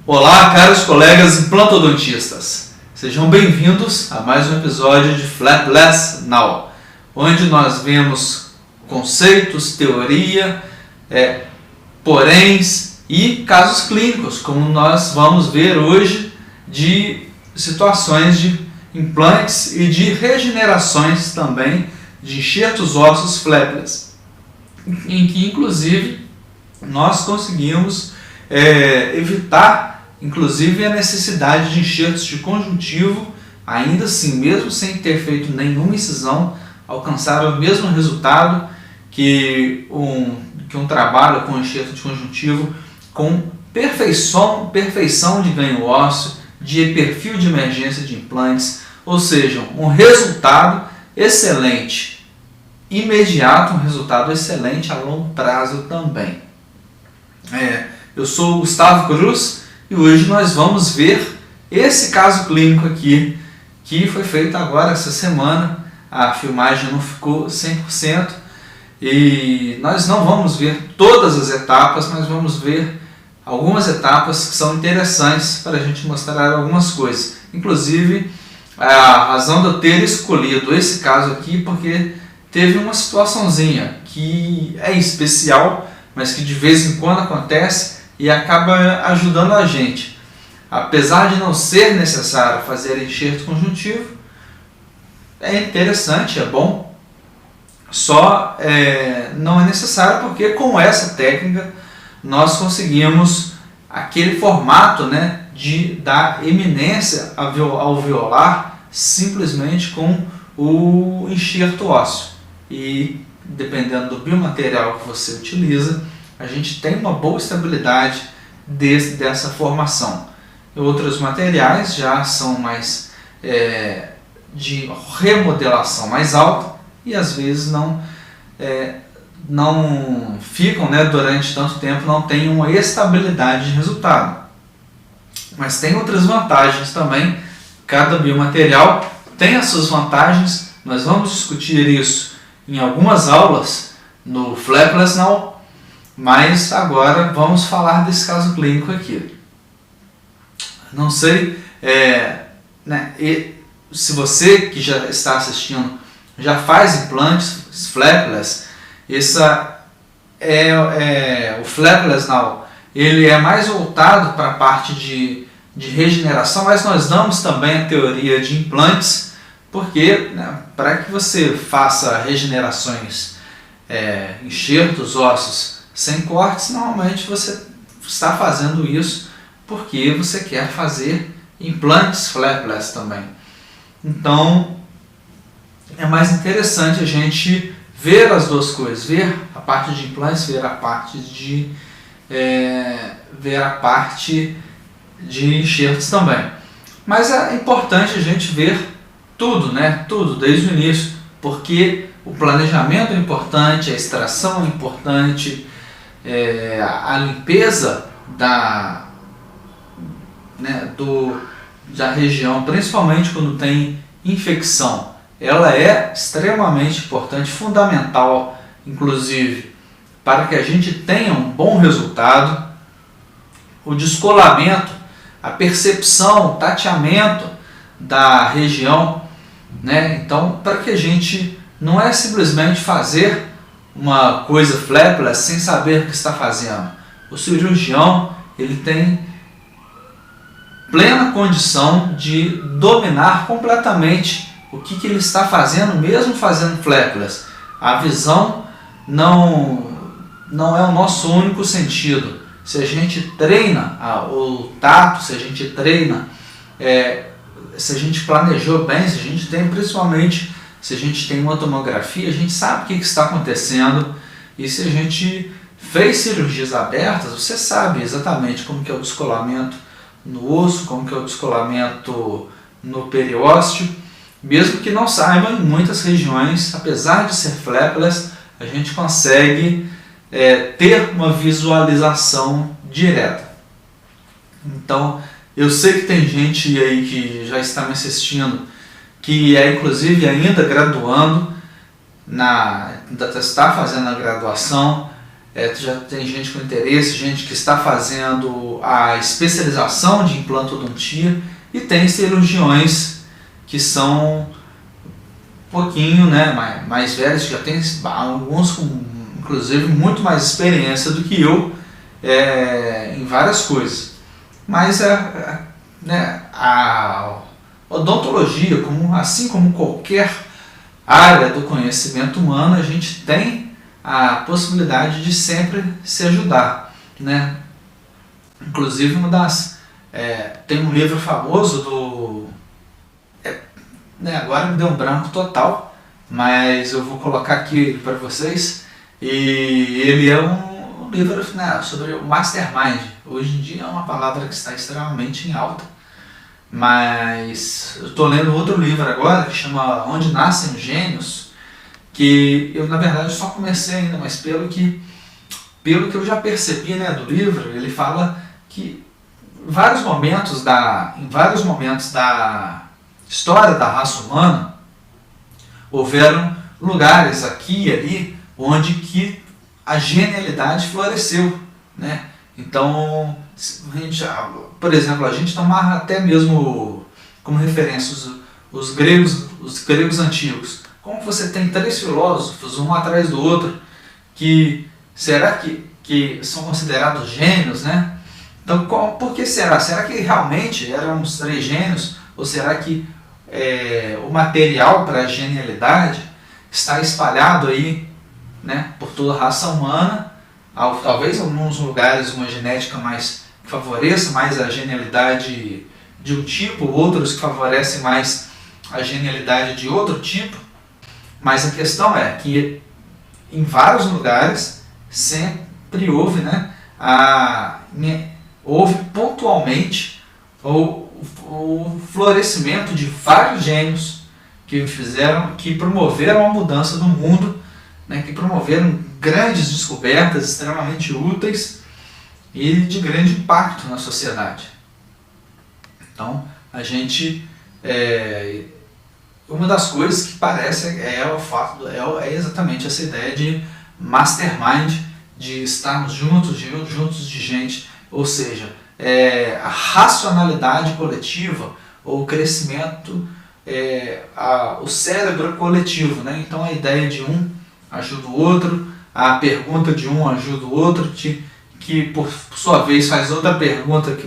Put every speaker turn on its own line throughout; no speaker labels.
Olá, caros colegas implantodontistas. Sejam bem-vindos a mais um episódio de Flapless Now, onde nós vemos conceitos, teoria, poréns e casos clínicos, como nós vamos ver hoje, de situações de implantes e de regenerações também de enxertos ósseos flapless, em que inclusive nós conseguimos evitar inclusive a necessidade de enxertos de conjuntivo, ainda assim, mesmo sem ter feito nenhuma incisão, alcançaram o mesmo resultado que um trabalho com enxerto de conjuntivo com perfeição de ganho ósseo, de perfil de emergência de implantes, ou seja, um resultado excelente, imediato, um resultado excelente a longo prazo também. Eu sou o Gustavo Cruz e hoje nós vamos ver esse caso clínico aqui, que foi feito agora essa semana. A filmagem não ficou 100% e nós não vamos ver todas as etapas, mas vamos ver algumas etapas que são interessantes para a gente mostrar algumas coisas. Inclusive, a razão de eu ter escolhido esse caso aqui, porque teve uma situaçãozinha que é especial, mas que de vez em quando acontece e acaba ajudando a gente. Apesar de não ser necessário fazer enxerto conjuntivo, é interessante, é bom, só não é necessário porque com essa técnica nós conseguimos aquele formato, né, de dar eminência alveolar simplesmente com o enxerto ósseo. E dependendo do biomaterial que você utiliza, a gente tem uma boa estabilidade dessa formação. Outros materiais já são mais de remodelação mais alta e às vezes não ficam, né, durante tanto tempo, não tem uma estabilidade de resultado. Mas tem outras vantagens também, cada biomaterial tem as suas vantagens. Nós vamos discutir isso em algumas aulas no Flapless Now, mas agora vamos falar desse caso clínico aqui. Não sei se você que já está assistindo já faz implantes flapless. O Flapless Now, ele é mais voltado para a parte de regeneração, mas nós damos também a teoria de implantes, porque para que você faça regenerações, enxertos ósseos sem cortes, normalmente você está fazendo isso porque você quer fazer implantes flapless também. Então é mais interessante a gente ver as duas coisas, ver a parte de implantes, ver a parte de enxertos também. Mas é importante a gente ver tudo, né? Tudo desde o início, porque o planejamento é importante, a extração é importante, a limpeza da região, principalmente quando tem infecção, ela é extremamente importante, fundamental, inclusive, para que a gente tenha um bom resultado. O descolamento, a percepção, o tateamento da região, né? Então, para que a gente não é simplesmente fazer uma coisa flapless sem saber o que está fazendo. O cirurgião, ele tem plena condição de dominar completamente o que ele está fazendo, mesmo fazendo flapless. A visão não é o nosso único sentido. Se a gente treina o tato, se a gente treina, se a gente planejou bem, se a gente tem, principalmente, se a gente tem uma tomografia, a gente sabe o que está acontecendo. E se a gente fez cirurgias abertas, você sabe exatamente como que é o descolamento no osso, como que é o descolamento no periósteo. Mesmo que não saiba, em muitas regiões, apesar de ser flapless, a gente consegue ter uma visualização direta. Então, eu sei que tem gente aí que já está me assistindo, que é inclusive ainda graduando, está fazendo a graduação, já tem gente com interesse, gente que está fazendo a especialização de implantodontia, e tem cirurgiões que são um pouquinho, né, mais velhos, já tem alguns com inclusive muito mais experiência do que eu em várias coisas. Mas né, a odontologia, assim como qualquer área do conhecimento humano, a gente tem a possibilidade de sempre se ajudar, né? Inclusive tem um livro famoso né, agora me deu um branco total, mas eu vou colocar aqui para vocês, e ele é um livro, né, sobre o Mastermind. Hoje em dia é uma palavra que está extremamente em alta, mas eu estou lendo outro livro agora que chama Onde Nascem os Gênios, que eu na verdade só comecei ainda, mas pelo que eu já percebi, né, do livro, ele fala que em vários momentos da história da raça humana houveram lugares aqui e ali onde que a genialidade floresceu, né? Então, por exemplo, a gente tomar até mesmo como referência os gregos antigos. Como você tem 3 filósofos, um atrás do outro, que será que são considerados gênios, né? Então, por que será? Será que realmente eram os 3 gênios? Ou será que o material para a genialidade está espalhado aí, né, por toda a raça humana? Talvez em alguns lugares uma genética que favoreça mais a genialidade de um tipo, outros que favorecem mais a genialidade de outro tipo. Mas a questão é que em vários lugares sempre houve, né, houve pontualmente o florescimento de vários gênios que promoveram a mudança do mundo, né, que promoveram grandes descobertas extremamente úteis e de grande impacto na sociedade. Então, a gente uma das coisas que parece é exatamente essa ideia de mastermind, de estarmos juntos de gente, ou seja, a racionalidade coletiva, ou o crescimento, o cérebro coletivo, né? Então a ideia de um ajuda o outro, a pergunta de um ajuda o outro, que por sua vez faz outra pergunta,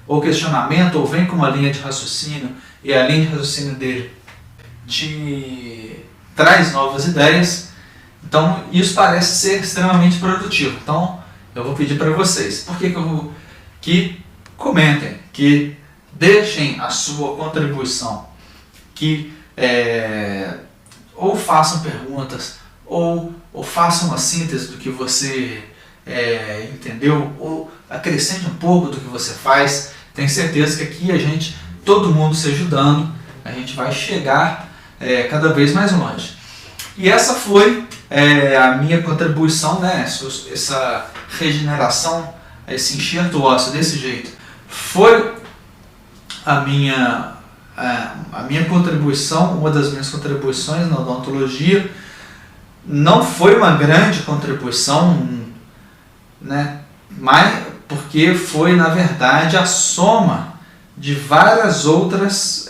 ou questionamento, ou vem com uma linha de raciocínio, e a linha de raciocínio dele te traz novas ideias. Então isso parece ser extremamente produtivo. Então eu vou pedir para vocês, que comentem, que deixem a sua contribuição, que ou façam perguntas, ou façam uma síntese do que você entendeu, ou acrescente um pouco do que você faz. Tenho certeza que aqui todo mundo se ajudando, a gente vai chegar cada vez mais longe. E essa foi a minha contribuição, né? Essa regeneração, esse enxerto ósseo desse jeito, foi a minha contribuição, uma das minhas contribuições na odontologia. Não foi uma grande contribuição, né? Mas porque foi, na verdade, a soma de várias outras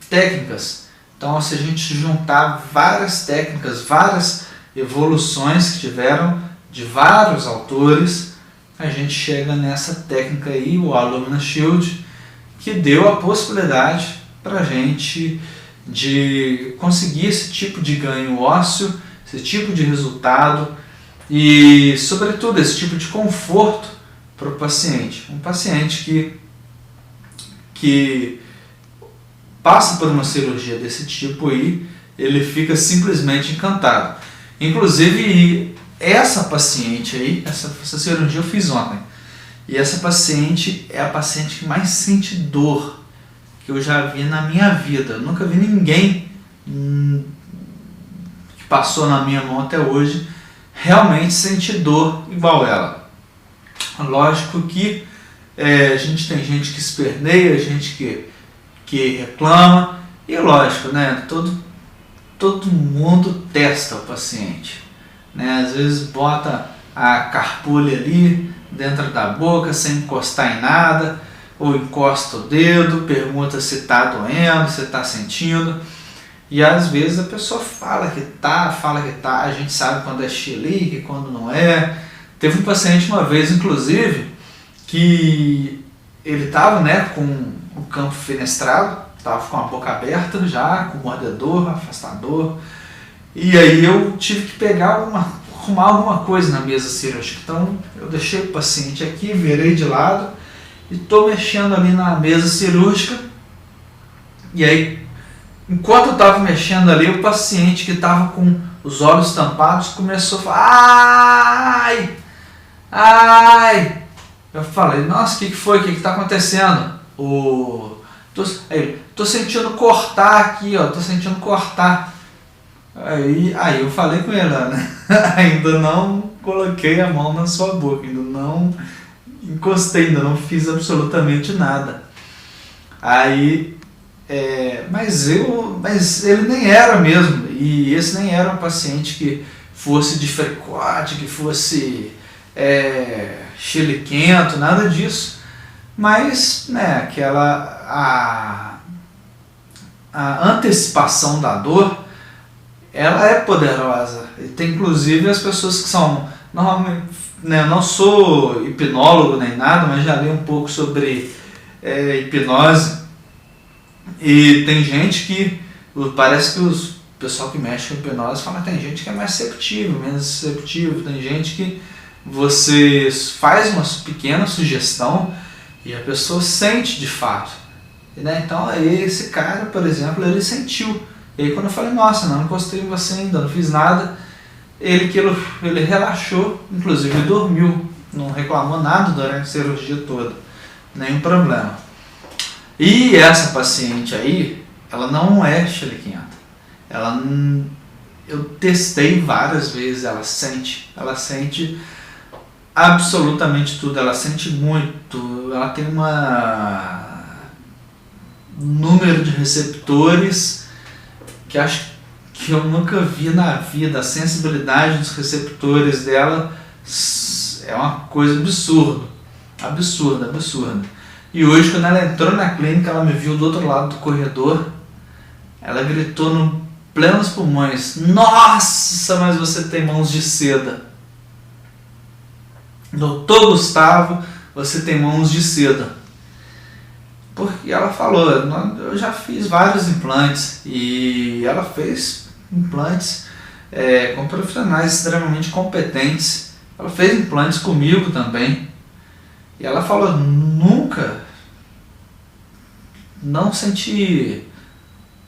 técnicas. Então, se a gente juntar várias técnicas, várias evoluções que tiveram de vários autores, a gente chega nessa técnica aí, o Alumina Shield, que deu a possibilidade para a gente de conseguir esse tipo de ganho ósseo, esse tipo de resultado e, sobretudo, esse tipo de conforto para o paciente. Um paciente que passa por uma cirurgia desse tipo aí, ele fica simplesmente encantado. Inclusive, essa paciente aí, essa cirurgia eu fiz ontem, e essa paciente é a paciente que mais sente dor que eu já vi na minha vida. Eu nunca vi ninguém que passou na minha mão até hoje realmente sentir dor igual ela. Lógico que a gente tem gente que esperneia, gente que reclama, e lógico, né, todo mundo testa o paciente. né? Às vezes bota a carpulha ali dentro da boca sem encostar em nada, ou encosta o dedo, pergunta se está doendo, se está sentindo. E às vezes a pessoa fala que tá, a gente sabe quando é chilique e quando não é. Teve um paciente uma vez, inclusive, que ele estava, né, com o campo fenestrado, estava com a boca aberta já, com mordedor, afastador. E aí eu tive que arrumar alguma coisa na mesa cirúrgica. Então eu deixei o paciente aqui, virei de lado e estou mexendo ali na mesa cirúrgica. E aí, enquanto eu estava mexendo ali, o paciente que estava com os olhos tampados começou a falar: ai, ai. Eu falei: nossa, o que foi? O que está acontecendo? Tô sentindo cortar aqui, ó, tô sentindo cortar. Aí eu falei com ele, né? Ainda não coloquei a mão na sua boca, ainda não encostei, ainda não fiz absolutamente nada. Aí, mas ele nem era mesmo, e esse nem era um paciente que fosse de fricote, que fosse chiliquento, nada disso. Mas, né, a antecipação da dor, ela é poderosa. E tem inclusive as pessoas que são, normalmente, né, eu não sou hipnólogo nem nada, mas já li um pouco sobre hipnose, e tem gente que, parece que o pessoal que mexe com hipnose fala que tem gente que é mais receptivo, menos receptivo, tem gente que você faz uma pequena sugestão e a pessoa sente de fato, né? Então esse cara, por exemplo, ele sentiu. E aí quando eu falei: nossa, não encostei em você ainda, não fiz nada, ele relaxou, inclusive dormiu, não reclamou nada durante a cirurgia toda, nenhum problema. E essa paciente aí, ela não é chiliquenta, eu testei várias vezes, ela sente absolutamente tudo, ela sente muito, ela tem um número de receptores que acho que eu nunca vi na vida. A sensibilidade dos receptores dela é uma coisa absurda. E hoje, quando ela entrou na clínica, ela me viu do outro lado do corredor, ela gritou no plenos pulmões: nossa, mas você tem mãos de seda. Doutor Gustavo, você tem mãos de seda. Porque ela falou: eu já fiz vários implantes, e ela fez implantes com profissionais extremamente competentes. Ela fez implantes comigo também. E ela falou: não senti,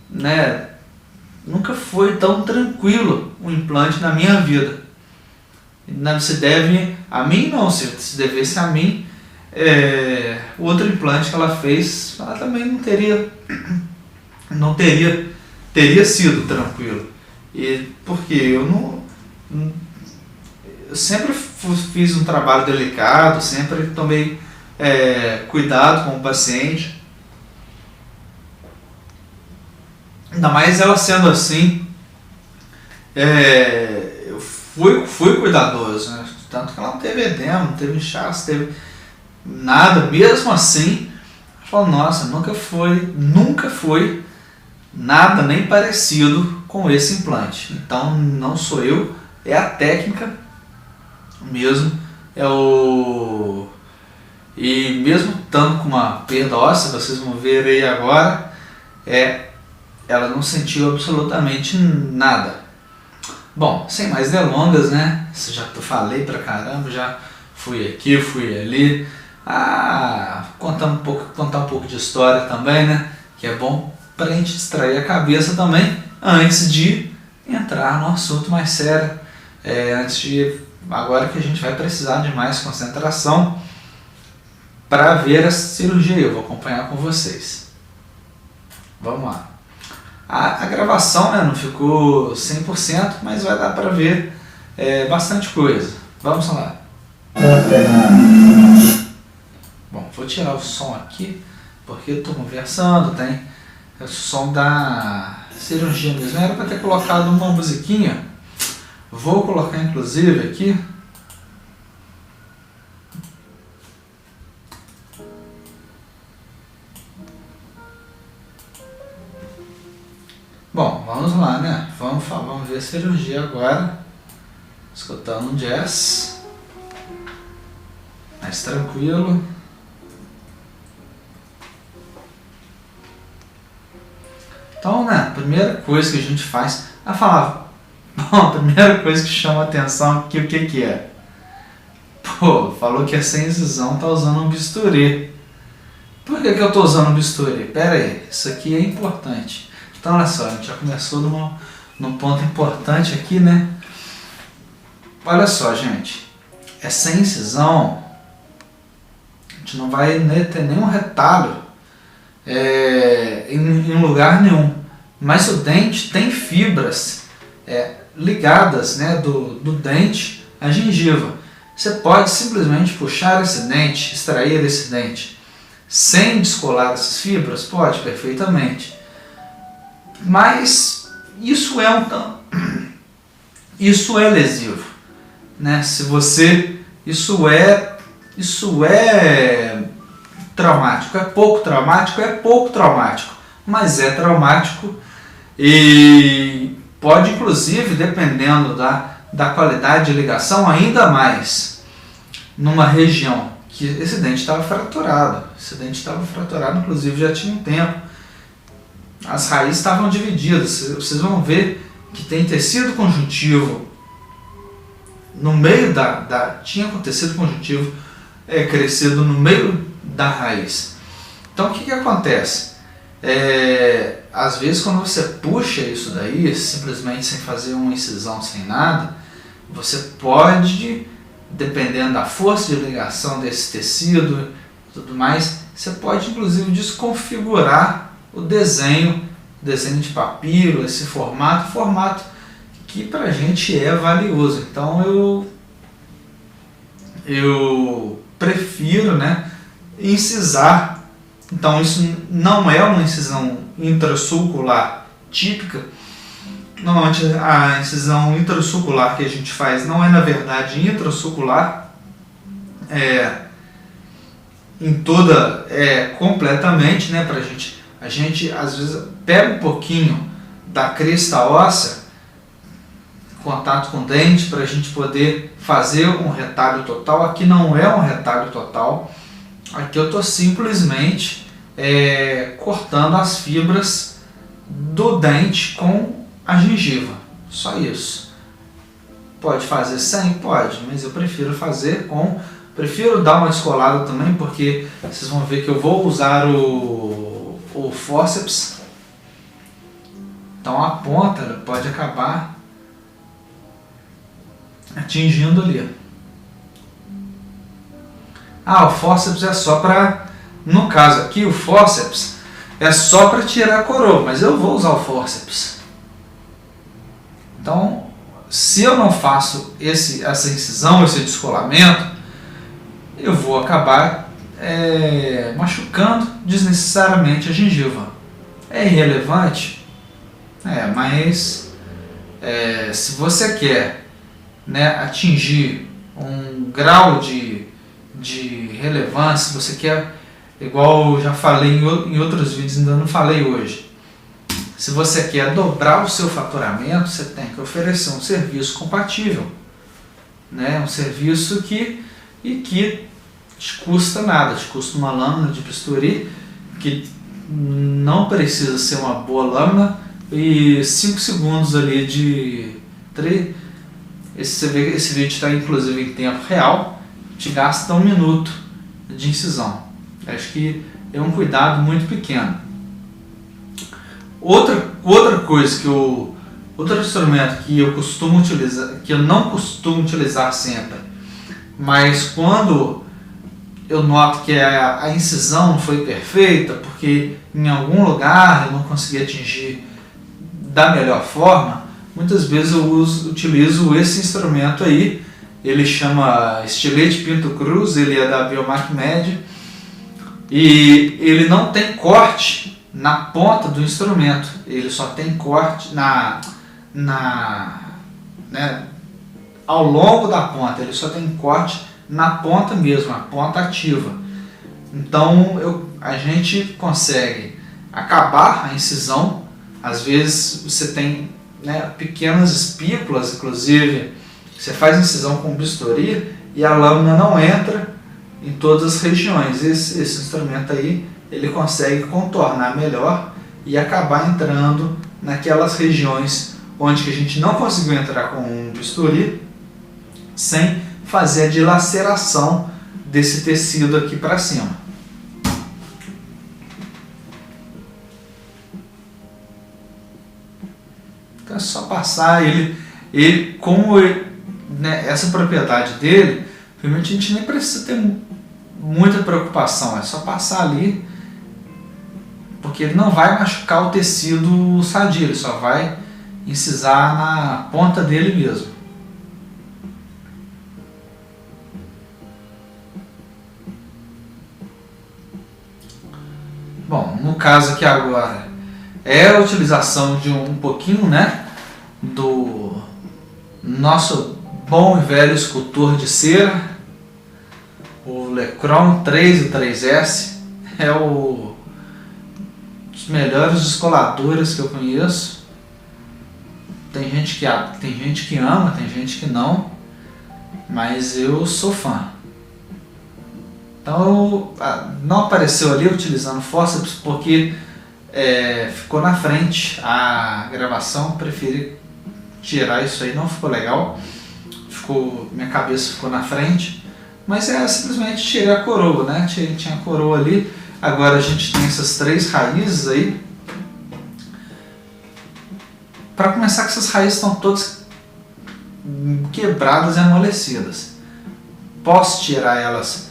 né, nunca foi tão tranquilo um implante na minha vida. Não se deve a mim, não, se devesse a mim, o outro implante que ela fez, ela também não teria sido tranquilo. E porque eu sempre fiz um trabalho delicado, sempre tomei cuidado com o paciente. Ainda mais ela sendo assim, eu fui cuidadoso, né? Tanto que ela não teve edema, não teve inchaço, teve nada. Mesmo assim, ela falou: nossa, nunca foi nada nem parecido com esse implante. Então não sou eu, é a técnica mesmo, e mesmo estando com uma perda óssea, vocês vão ver aí agora, ela não sentiu absolutamente nada. Bom, sem mais delongas, né? Já falei pra caramba, já fui aqui, fui ali. Contar um pouco de história também, né? Que é bom pra gente distrair a cabeça também, antes de entrar no assunto mais sério. Agora que a gente vai precisar de mais concentração para ver a cirurgia, eu vou acompanhar com vocês. Vamos lá. A gravação, né, não ficou 100%, mas vai dar para ver bastante coisa. Vamos lá. Bom, vou tirar o som aqui, porque eu estou conversando, tem o som da cirurgia mesmo. Era para ter colocado uma musiquinha, Vou colocar inclusive aqui bom, vamos lá, né? Vamos ver a cirurgia agora, escutando um jazz, mais tranquilo. Então, né, a primeira coisa que a gente faz é falar, bom, a primeira coisa que chama a atenção aqui, o que é? Pô, falou que é sem incisão, tá usando um bisturi. Por que eu estou usando um bisturi? Pera aí, isso aqui é importante. Então, olha só, a gente já começou num ponto importante aqui, né? Olha só, gente, é sem incisão, a gente não vai ter nenhum retalho em lugar nenhum, mas o dente tem fibras ligadas, né, do dente à gengiva. Você pode simplesmente puxar esse dente, extrair esse dente sem descolar essas fibras? Pode, perfeitamente. Mas isso isso é lesivo, né? Isso é traumático. É pouco traumático, mas é traumático e pode, inclusive, dependendo da qualidade de ligação, ainda mais numa região que esse dente estava fraturado. Esse dente estava fraturado, inclusive, já tinha um tempo. As raízes estavam divididas. Vocês vão ver que tem tecido conjuntivo no meio tinha tecido conjuntivo crescido no meio da raiz. Então o que acontece? Às vezes, quando você puxa isso daí, simplesmente sem fazer uma incisão, sem nada, você pode, dependendo da força de ligação desse tecido e tudo mais, você pode inclusive desconfigurar o desenho de papiro, esse formato que pra gente é valioso. Então eu prefiro, né, incisar. Então isso não é uma incisão intrasulcular típica. Normalmente a incisão intrasulcular que a gente faz não é, na verdade, intrasulcular, completamente, né, a gente às vezes pega um pouquinho da crista óssea, contato com o dente, para a gente poder fazer um retalho total. Aqui não é um retalho total, aqui eu estou simplesmente cortando as fibras do dente com a gengiva, só isso. Pode fazer sem? Pode, mas eu prefiro fazer prefiro dar uma descolada também, porque vocês vão ver que eu vou usar o fórceps. Então a ponta pode acabar atingindo ali. O fórceps é só para, no caso aqui, o fórceps é só para tirar a coroa, mas eu vou usar o fórceps. Então, se eu não faço essa incisão, esse descolamento, eu vou acabar machucando desnecessariamente a gengiva. É irrelevante? Mas se você quer, né, atingir um grau de relevância, se você quer, igual eu já falei em outros vídeos, ainda não falei hoje, se você quer dobrar o seu faturamento, você tem que oferecer um serviço compatível, né? Um serviço que te custa nada, te custa uma lâmina de bisturi, que não precisa ser uma boa lâmina, e 5 segundos ali você vê que esse vídeo está inclusive em tempo real, te gasta 1 minuto de incisão. Acho que é um cuidado muito pequeno. Outra coisa outro instrumento que eu costumo utilizar, que eu não costumo utilizar sempre, mas quando eu noto que a incisão não foi perfeita, porque em algum lugar eu não consegui atingir da melhor forma, muitas vezes eu utilizo esse instrumento aí. Ele chama estilete Pinto Cruz, ele é da Biomacmed, e ele não tem corte na ponta do instrumento, ele só tem corte ao longo da ponta, ele só tem corte na ponta mesmo, a ponta ativa. Então a gente consegue acabar a incisão. Às vezes você tem, né, pequenas espículas, inclusive você faz incisão com bisturi e a lâmina não entra em todas as regiões. Esse instrumento aí, ele consegue contornar melhor e acabar entrando naquelas regiões onde que a gente não conseguiu entrar com um bisturi, sem fazer a dilaceração desse tecido aqui para cima. Então é só passar ele como né, essa propriedade dele, realmente a gente nem precisa ter muita preocupação, é só passar ali, porque ele não vai machucar o tecido sadio, ele só vai incisar na ponta dele mesmo. Bom, no caso aqui agora é a utilização de um pouquinho, né, do nosso bom e velho escultor de cera, o Lecron 3 e 3S, é um dos melhores descoladores que eu conheço. Tem gente que ama, tem gente que não, mas eu sou fã. Então não apareceu ali utilizando fórceps porque ficou na frente a gravação, preferi tirar isso aí, não ficou legal, minha cabeça ficou na frente, mas simplesmente tirei a coroa, né? Tinha a coroa ali, agora a gente tem essas 3 raízes aí. Para começar, que essas raízes estão todas quebradas e amolecidas. Posso tirar elas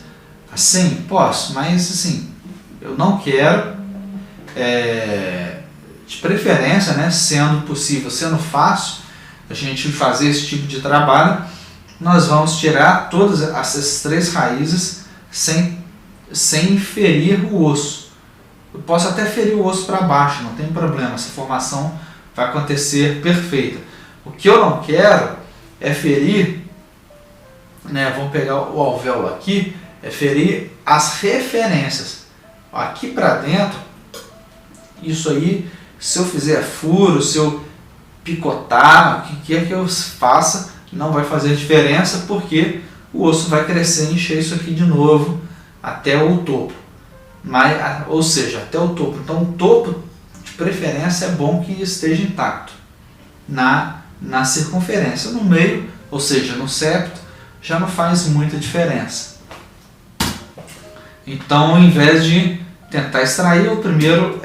assim? Posso, mas assim, eu não quero, de preferência, né, sendo possível, sendo fácil a gente fazer esse tipo de trabalho, nós vamos tirar todas essas 3 raízes sem ferir o osso. Eu posso até ferir o osso para baixo, não tem problema, essa formação vai acontecer perfeita. O que eu não quero é ferir, né, vamos pegar o alvéolo aqui, é ferir as referências. Aqui para dentro, isso aí, se eu fizer furo, se eu picotar, o que quer que eu faça, não vai fazer diferença, porque o osso vai crescer e encher isso aqui de novo até o topo. Ou seja, até o topo. Então o topo, de preferência, é bom que esteja intacto na circunferência. No meio, ou seja, no septo, já não faz muita diferença. Então, ao invés de tentar extrair, eu primeiro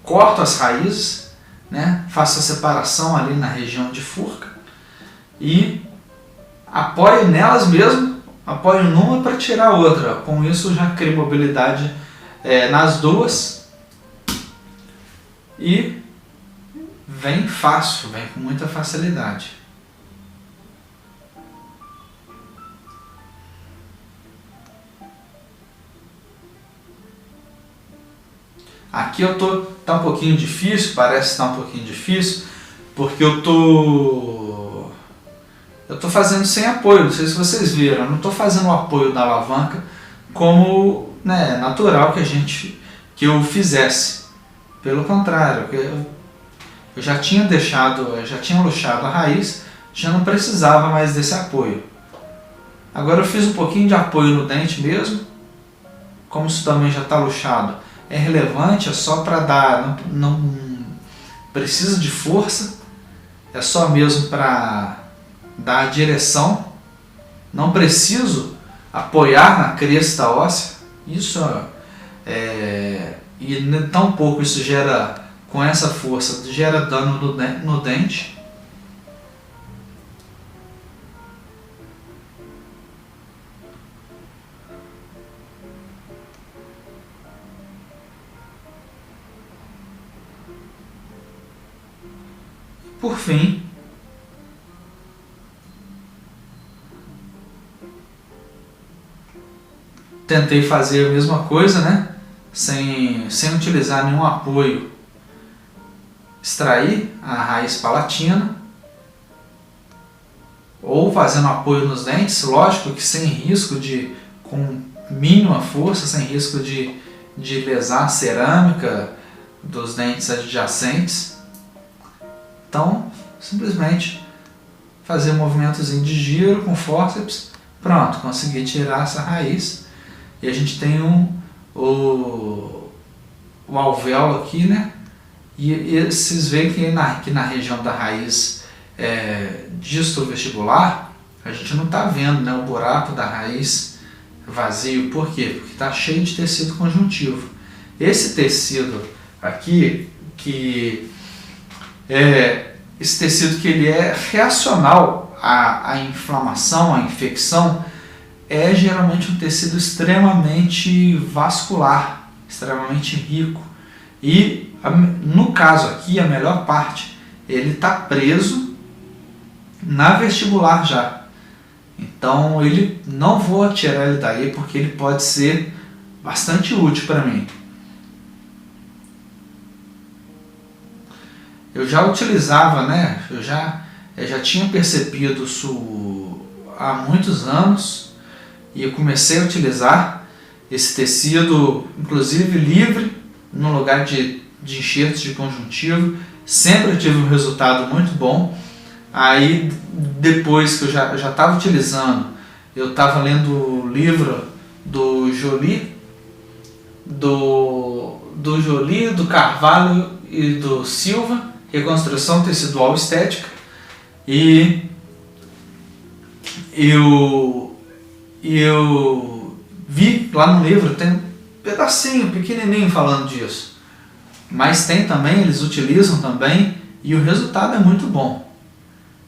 corto as raízes, né? Faço a separação ali na região de furca e apoio nelas mesmo, apoio numa para tirar a outra. Com isso já crio mobilidade nas duas e vem fácil, vem com muita facilidade. Aqui tá um pouquinho difícil, parece estar um pouquinho difícil, porque eu tô fazendo sem apoio, não sei se vocês viram, eu não estou fazendo o apoio da alavanca como, né, natural que eu fizesse. Pelo contrário, eu já tinha luxado a raiz, já não precisava mais desse apoio. Agora eu fiz um pouquinho de apoio no dente mesmo, como isso também já está luxado. É relevante, é só para dar, não precisa de força, é só mesmo para dar a direção, não preciso apoiar na cresta óssea, isso e tão pouco isso gera, com essa força, gera dano no dente. Por fim, tentei fazer a mesma coisa, né? Sem utilizar nenhum apoio, extrair a raiz palatina ou fazendo apoio nos dentes, lógico que sem risco de, com mínima força, sem risco de lesar a cerâmica dos dentes adjacentes. Então, simplesmente fazer um movimentozinho de giro com fórceps, pronto, consegui tirar essa raiz. E a gente tem o alvéolo aqui, né? E vocês veem que aqui na região da raiz distovestibular, a gente não está vendo, né, o buraco da raiz vazio. Por quê? Porque está cheio de tecido conjuntivo. Esse tecido aqui, esse tecido que ele é reacional à inflamação, à infecção, é geralmente um tecido extremamente vascular, extremamente rico. E no caso aqui, a melhor parte, ele está preso na vestibular já. Então não vou tirar ele daí porque ele pode ser bastante útil para mim. Eu já utilizava, né? Eu já tinha percebido isso há muitos anos e eu comecei a utilizar esse tecido, inclusive livre, no lugar de enxertos de conjuntivo. Sempre tive um resultado muito bom. Aí depois que eu já estava utilizando, eu estava lendo o livro do Joly, do Carvalho e do Silva, Reconstrução Tecidual Estética, e eu vi lá no livro, tem um pedacinho pequenininho falando disso, mas tem também, eles utilizam também, e o resultado é muito bom.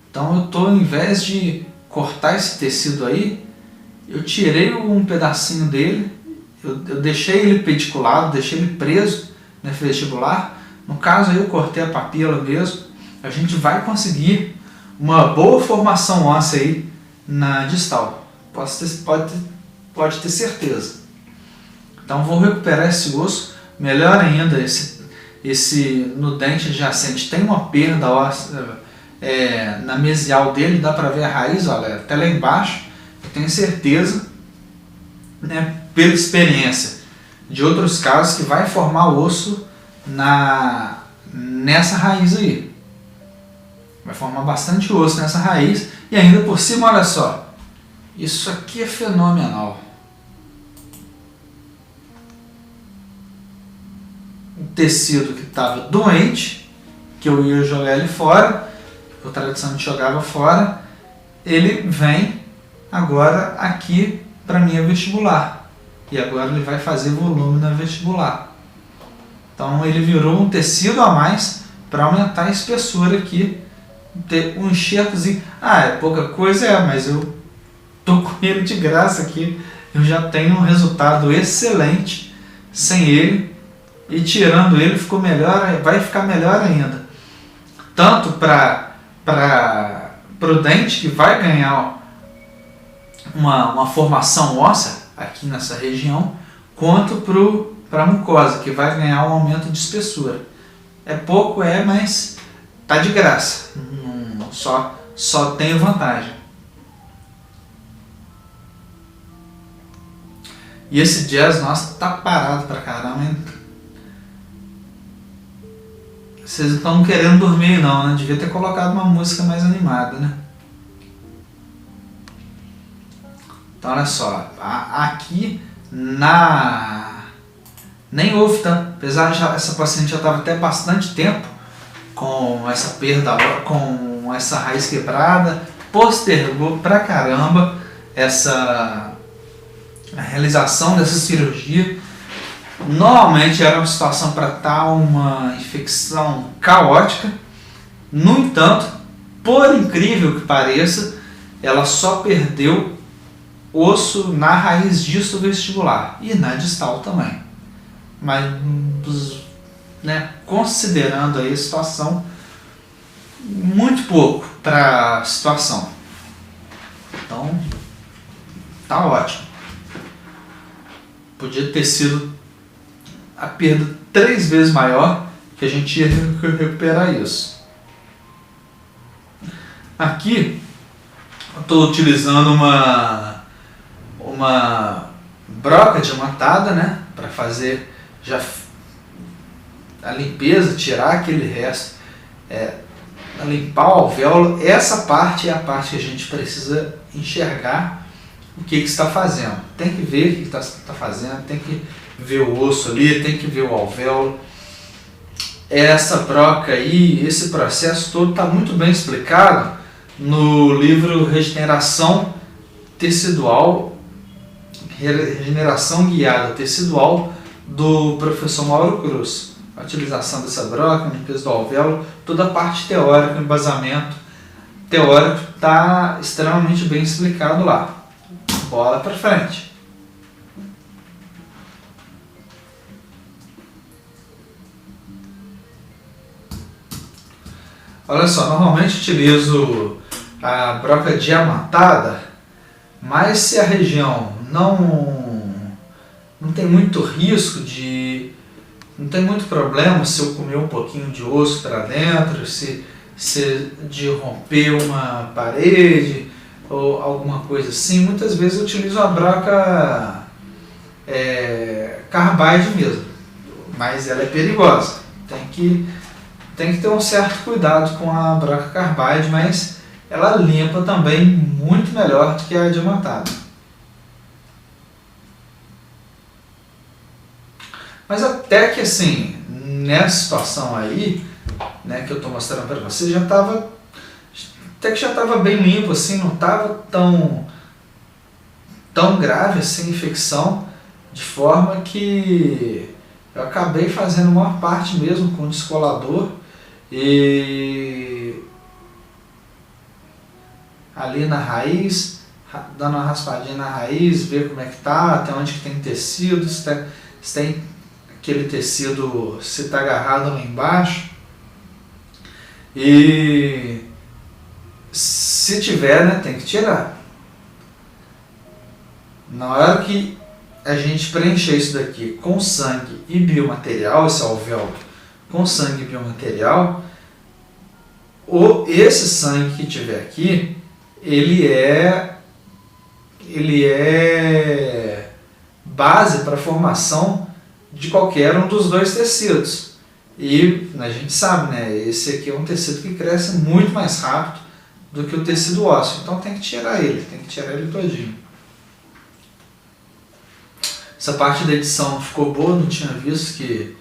Então eu estou, ao invés de cortar esse tecido aí, eu tirei um pedacinho dele, eu deixei ele pediculado, deixei ele preso no vestibular. No caso aí eu cortei a papila mesmo. A gente vai conseguir uma boa formação óssea aí na distal, pode ter certeza. Então vou recuperar esse osso, melhor ainda, no dente adjacente tem uma perda óssea na mesial dele, dá para ver a raiz, olha, até lá embaixo. Eu tenho certeza, né, pela experiência de outros casos, que vai formar osso nessa raiz aí. Vai formar bastante osso nessa raiz. E ainda por cima, olha só, isso aqui é fenomenal. O tecido que estava doente, que eu ia jogar ele fora, o tradicionalmente jogava fora, ele vem agora aqui para minha vestibular. E agora ele vai fazer volume na vestibular. Então ele virou um tecido a mais para aumentar a espessura aqui, ter um enxertozinho. É pouca coisa, mas eu tô com ele de graça aqui. Eu já tenho um resultado excelente sem ele, e tirando ele ficou melhor, vai ficar melhor ainda. Tanto para o dente, que vai ganhar uma formação óssea aqui nessa região, quanto para a mucosa, que vai ganhar um aumento de espessura. É pouco, mas tá de graça, só tem vantagem. E esse jazz, nossa, tá parado pra caramba, hein? Vocês não estão querendo dormir não, né? Devia ter colocado uma música mais animada, né? Então olha só, aqui nem houve tanto, apesar de essa paciente já estava até bastante tempo com essa perda, com essa raiz quebrada, postergou pra caramba a realização dessa cirurgia. Normalmente era uma situação para estar uma infecção caótica. No entanto, por incrível que pareça, ela só perdeu osso na raiz distovestibular e na distal também. Mas, né, considerando aí a situação, muito pouco para a situação. Então, tá ótimo. Podia ter sido a perda 3 vezes maior, que a gente ia recuperar isso. Aqui Estou utilizando uma broca diamantada, né, para fazer já a limpeza, tirar aquele resto, limpar o alvéolo. Essa parte é a parte que a gente precisa enxergar o que está fazendo. Tem que ver o que está fazendo, tem que ver o osso ali, tem que ver o alvéolo. Essa broca aí, esse processo todo está muito bem explicado no livro Regeneração Tecidual, Regeneração Guiada Tecidual, do professor Mauro Cruz. A utilização dessa broca, limpeza do alvéolo, toda a parte teórica, o embasamento teórico está extremamente bem explicado lá. Bola para frente. Olha só, normalmente utilizo a broca diamantada, mas se a região não tem muito risco não tem muito problema se eu comer um pouquinho de osso para dentro, se de romper uma parede ou alguma coisa assim, muitas vezes eu utilizo a broca carbide mesmo, mas ela é perigosa. Tem que ter um certo cuidado com a broca carbide, mas ela limpa também muito melhor do que a diamantada. Mas até que assim, nessa situação aí, né, que eu estou mostrando para você, até que já estava bem limpo, assim, não estava tão grave assim a infecção, de forma que eu acabei fazendo a maior parte mesmo com descolador e ali na raiz, dando uma raspadinha na raiz, ver como é que tá, até onde que tem tecido, se tem aquele tecido, se está agarrado lá embaixo. E se tiver, né, tem que tirar. Na hora que a gente preencher isso daqui com sangue e biomaterial, esse alvéolo com sangue e biomaterial, esse sangue que tiver aqui, ele é base para a formação de qualquer um dos dois tecidos. E a gente sabe, né, esse aqui é um tecido que cresce muito mais rápido do que o tecido ósseo, então tem que tirar ele todinho. Essa parte da edição não ficou boa, não tinha visto que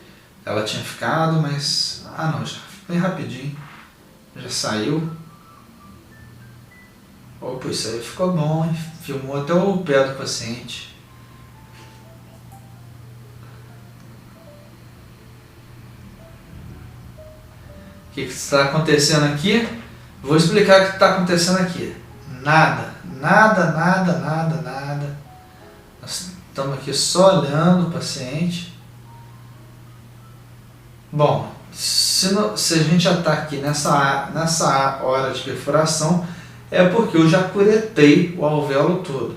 ela tinha ficado, mas não, já bem rapidinho, já saiu. Opa, isso aí ficou bom, hein? Filmou até o pé do paciente. O que está acontecendo aqui? Vou explicar o que está acontecendo aqui. Nada. Nós estamos aqui só olhando o paciente. Bom, se a gente já está aqui nessa hora de perfuração, é porque eu já curetei o alvéolo todo.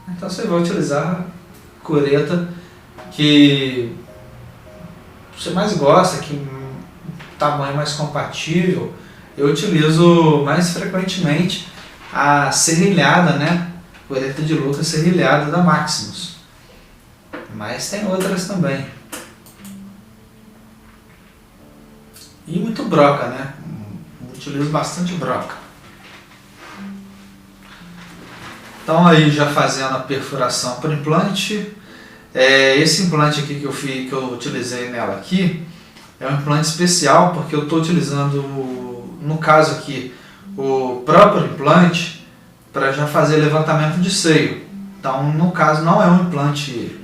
Então você vai utilizar a cureta que você mais gosta, que tamanho mais compatível. Eu utilizo mais frequentemente a serrilhada, né? Cureta de Lucas serrilhada da Maximus. Mas tem outras também. E muito broca, né? Utilizo bastante broca. Então aí já fazendo a perfuração para o implante. Esse implante aqui que eu utilizei nela aqui é um implante especial, porque eu estou utilizando, no caso aqui, o próprio implante para já fazer levantamento de seio. Então, no caso, não é um implante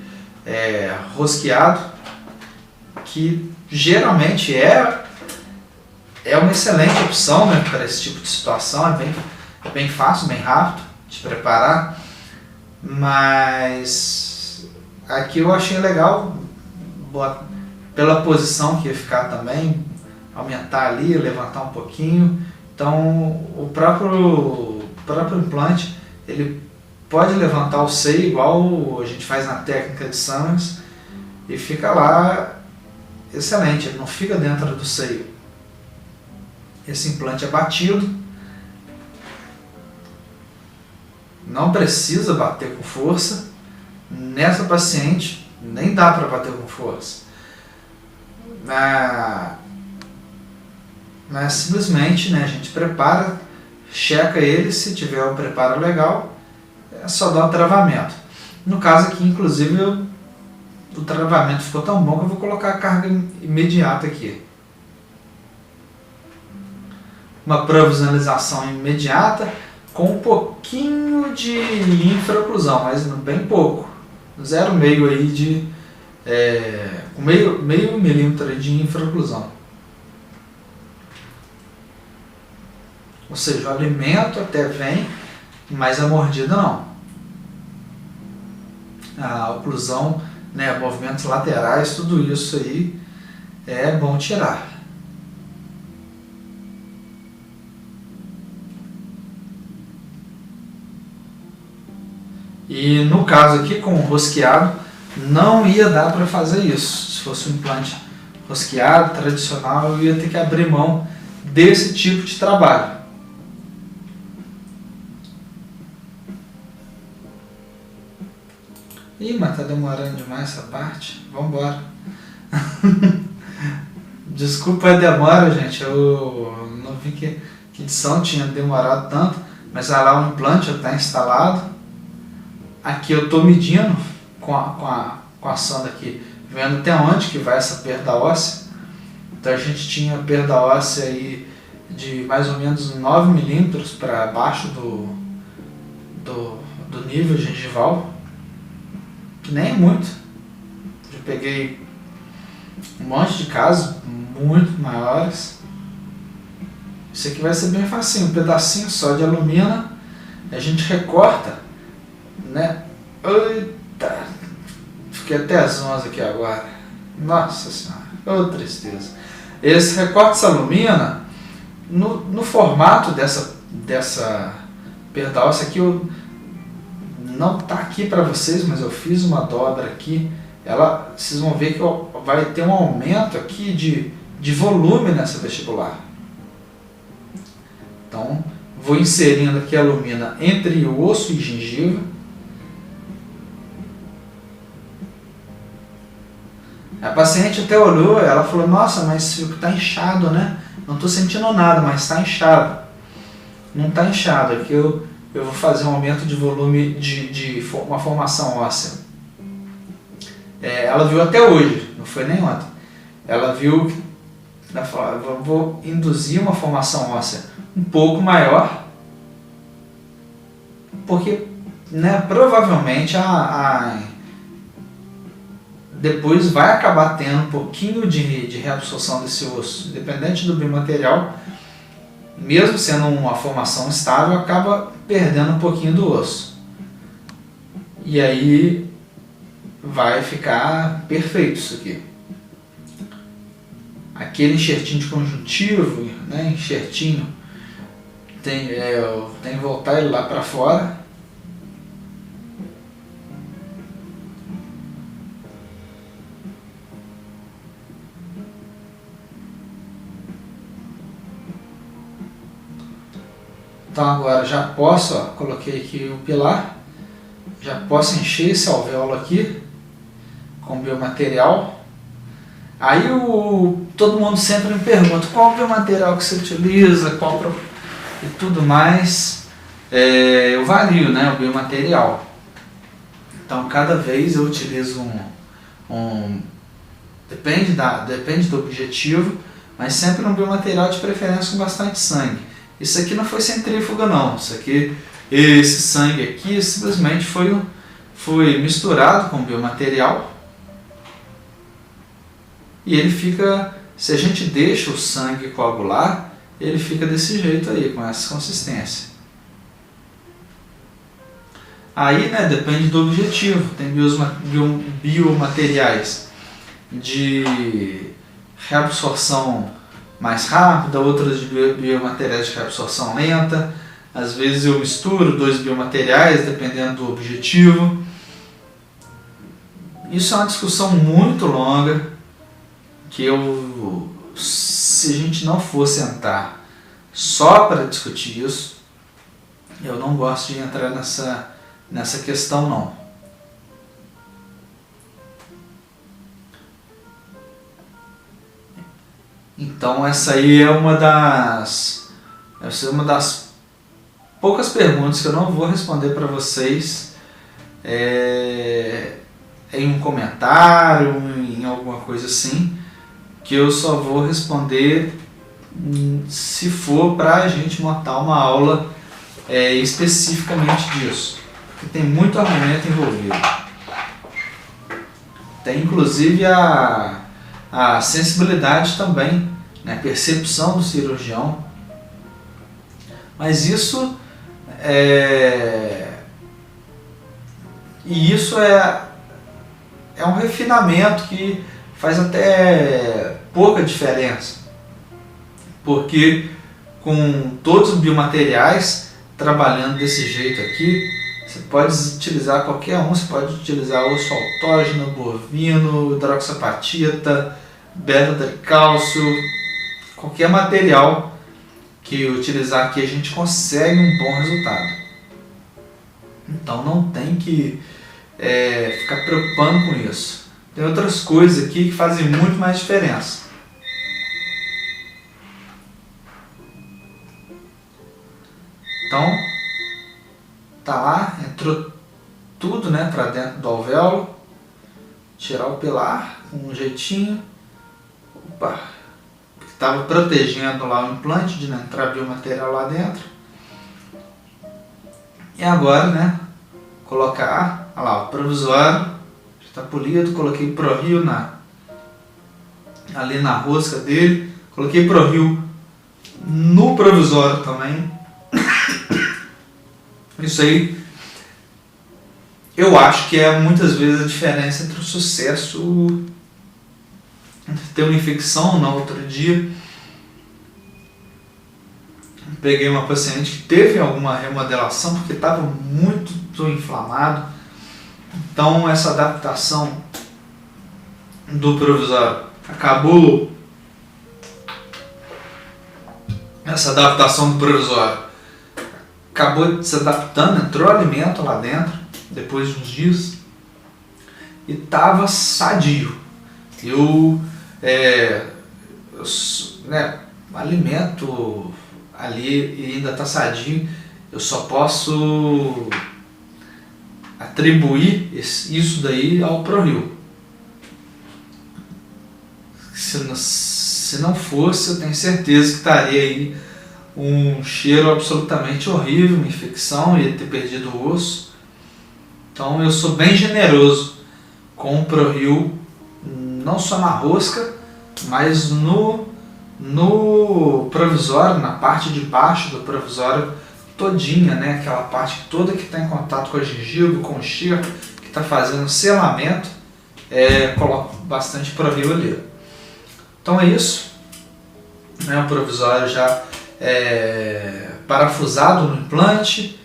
rosqueado, que geralmente é uma excelente opção, né, para esse tipo de situação. É bem fácil, bem rápido de preparar, mas aqui eu achei legal, pela posição que ia ficar também, aumentar ali, levantar um pouquinho. Então o próprio implante, ele pode levantar o seio igual a gente faz na técnica de Summers, e fica lá excelente, ele não fica dentro do seio. Esse implante é batido. não precisa bater com força. Nessa paciente, nem dá para bater com força. Mas simplesmente, né, a gente prepara, checa ele, se tiver um preparo legal, é só dar o travamento. No caso aqui, inclusive, o travamento ficou tão bom que eu vou colocar a carga imediata aqui. Uma provisionalização imediata com um pouquinho de infraoclusão, mas bem pouco. 0,5 aí de com meio milímetro de infraoclusão. Ou seja, o alimento até vem, mas a mordida não. A oclusão, né, movimentos laterais, tudo isso aí é bom tirar. E no caso aqui, com o rosqueado, não ia dar para fazer isso. Se fosse um implante rosqueado, tradicional, eu ia ter que abrir mão desse tipo de trabalho. Ih, mas tá demorando demais essa parte. Vamos embora. Desculpa a demora, gente. Eu não vi que edição tinha demorado tanto, mas lá o implante já está instalado. Aqui eu estou medindo com a sonda aqui, vendo até onde que vai essa perda óssea. Então a gente tinha perda óssea aí de mais ou menos 9 milímetros para baixo do nível gengival, que nem é muito. Já peguei um monte de casos muito maiores. Isso aqui vai ser bem facinho, um pedacinho só de alumina, a gente recorta, né? Eita, fiquei até as 11 aqui agora. Nossa senhora, ô tristeza. Esse recorte de alumina, no formato dessa perda óssea aqui, não está aqui para vocês, mas eu fiz uma dobra aqui. Vocês vão ver que vai ter um aumento aqui de volume nessa vestibular. Então, vou inserindo aqui a alumina entre o osso e gengiva. A paciente até olhou, ela falou, nossa, mas está inchado, né? Não estou sentindo nada, mas está inchado. Não está inchado, aqui eu vou fazer um aumento de volume de uma formação óssea. Ela viu até hoje, não foi nem ontem. Ela viu que ela falou, eu vou induzir uma formação óssea um pouco maior, porque, né, provavelmente depois vai acabar tendo um pouquinho de reabsorção desse osso, independente do biomaterial, mesmo sendo uma formação estável, acaba perdendo um pouquinho do osso. E aí vai ficar perfeito isso aqui. Aquele enxertinho de conjuntivo, né, enxertinho, tem que voltar ele lá para fora. Então agora já posso, coloquei aqui o pilar, já posso encher esse alvéolo aqui com biomaterial. Aí todo mundo sempre me pergunta qual o biomaterial que você utiliza, e tudo mais. Eu vario, né, o biomaterial. Então cada vez eu utilizo depende do objetivo, mas sempre um biomaterial de preferência com bastante sangue. Isso aqui não foi centrífuga não, esse sangue aqui simplesmente foi misturado com biomaterial e ele fica, se a gente deixa o sangue coagular, ele fica desse jeito aí, com essa consistência. Aí, né, depende do objetivo, tem biomateriais de reabsorção mais rápida, outras de biomateriais de reabsorção lenta. Às vezes eu misturo 2 biomateriais, dependendo do objetivo. Isso é uma discussão muito longa, que se a gente não for sentar só para discutir isso, Eu não gosto de entrar nessa questão não. Então essa aí é uma das poucas perguntas que eu não vou responder para vocês em um comentário, em alguma coisa assim, que eu só vou responder se for para a gente montar uma aula especificamente disso, porque tem muito argumento envolvido. Tem inclusive a sensibilidade também, né, percepção do cirurgião, mas isso é um refinamento que faz até pouca diferença, porque com todos os biomateriais trabalhando desse jeito aqui, você pode utilizar qualquer um, você pode utilizar osso autógeno, bovino, hidroxapatita, beta-tricálcio, qualquer material que utilizar aqui a gente consegue um bom resultado. Então não tem que ficar preocupando com isso. Tem outras coisas aqui que fazem muito mais diferença. Então, tá lá, entrou tudo, né, para dentro do alvéolo. Tirar o pilar com um jeitinho. Opa! Estava protegendo lá o implante de não entrar biomaterial lá dentro. E agora, né, colocar, olha lá, o provisório já está polido, coloquei ProRio ali na rosca dele, coloquei ProRio no provisório também. Isso aí eu acho que é muitas vezes a diferença entre o sucesso, entre ter uma infecção ou não. Outro dia peguei uma paciente que teve alguma remodelação porque estava muito inflamado. Então essa adaptação do provisório acabou se adaptando, entrou alimento lá dentro depois de uns dias e estava sadio. Alimento ali e ainda está sadio, eu só posso atribuir isso daí ao ProRio. Se não fosse, eu tenho certeza que estaria aí um cheiro absolutamente horrível, uma infecção, ia ter perdido o osso. Então eu sou bem generoso com o ProRio, não só na rosca, mas no provisório, na parte de baixo do provisório todinha, né? Aquela parte toda que está em contato com a gengiva, com o enxerto, que está fazendo selamento, coloco bastante ProRio ali. Então é isso, né? O provisório já parafusado no implante,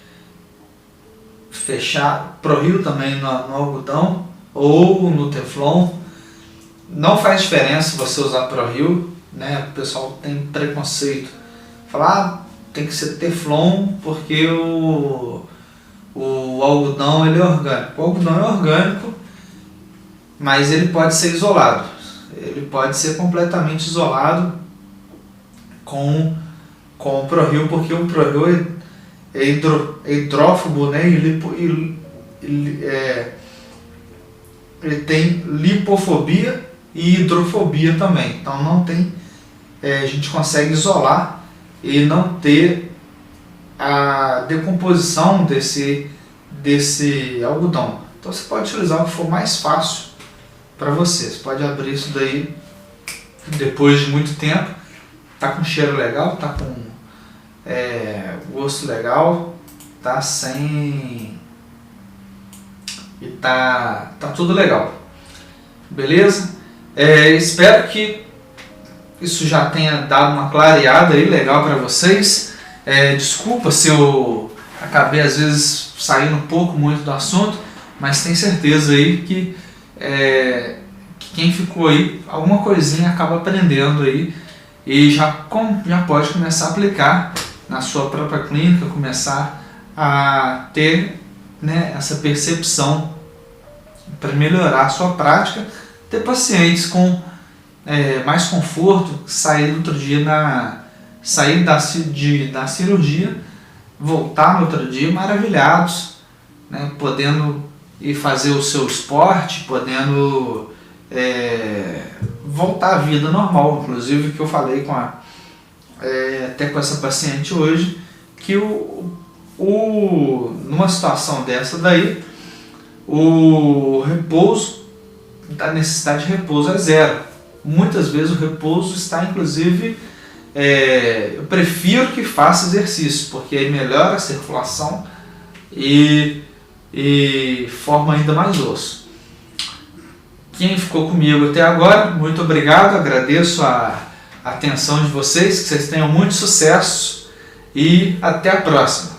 fechar ProRio também no algodão ou no Teflon. Não faz diferença você usar ProRio, né? O pessoal tem preconceito, falar tem que ser Teflon porque o algodão ele é orgânico. O algodão é orgânico, mas ele pode ser isolado, ele pode ser completamente isolado com o ProRio, porque o ProRio é hidrófobo, né? Ele tem lipofobia e hidrofobia também, então não tem, a gente consegue isolar e não ter a decomposição desse algodão. Então você pode utilizar o que for mais fácil para você. Você pode abrir isso daí depois de muito tempo, tá com cheiro legal, tá com gosto legal, tá sem, e tá tudo legal, beleza? Espero que isso já tenha dado uma clareada aí legal para vocês. Desculpa se eu acabei às vezes saindo um pouco muito do assunto, mas tenho certeza aí que quem ficou aí, alguma coisinha acaba aprendendo aí e já pode começar a aplicar na sua própria clínica, começar a ter, né, essa percepção para melhorar a sua prática, ter pacientes com mais conforto, sair outro dia sair da cirurgia, voltar no outro dia maravilhados, né, podendo ir fazer o seu esporte, podendo voltar à vida normal. Inclusive, que eu falei até com essa paciente hoje, que numa situação dessa daí, o repouso, a necessidade de repouso é zero. Muitas vezes o repouso está, inclusive, eu prefiro que faça exercício, porque aí melhora a circulação e forma ainda mais osso. Quem ficou comigo até agora, muito obrigado, agradeço a atenção de vocês, que vocês tenham muito sucesso e até a próxima.